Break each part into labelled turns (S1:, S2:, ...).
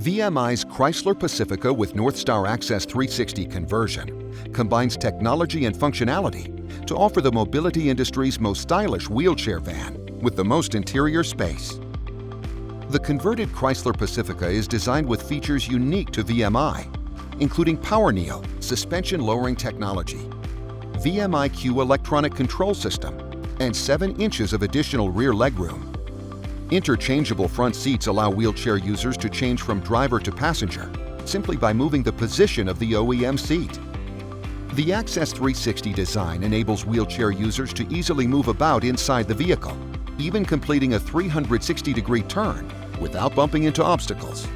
S1: VMI's Chrysler Pacifica with Northstar Access 360 conversion combines technology and functionality to offer the mobility industry's most stylish wheelchair van with the most interior space. The converted Chrysler Pacifica is designed with features unique to VMI, including PowerNeo suspension-lowering technology, VMI-Q electronic control system, and 7 inches of additional rear legroom. Interchangeable front seats allow wheelchair users to change from driver to passenger simply by moving the position of the OEM seat. The Access 360 design enables wheelchair users to easily move about inside the vehicle, even completing a 360-degree turn without bumping into obstacles.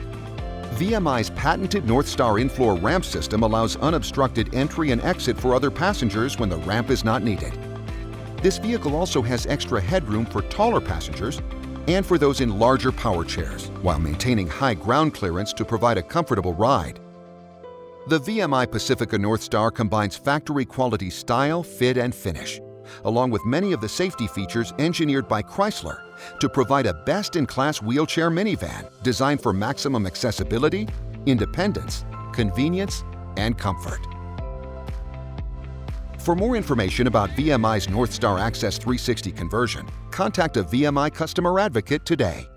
S1: VMI's patented Northstar in-floor ramp system allows unobstructed entry and exit for other passengers when the ramp is not needed. This vehicle also has extra headroom for taller passengers and for those in larger power chairs, while maintaining high ground clearance to provide a comfortable ride. The VMI Pacifica Northstar combines factory-quality style, fit, and finish, along with many of the safety features engineered by Chrysler to provide a best-in-class wheelchair minivan designed for maximum accessibility, independence, convenience, and comfort. For more information about VMI's Northstar Access 360 conversion, contact a VMI customer advocate today.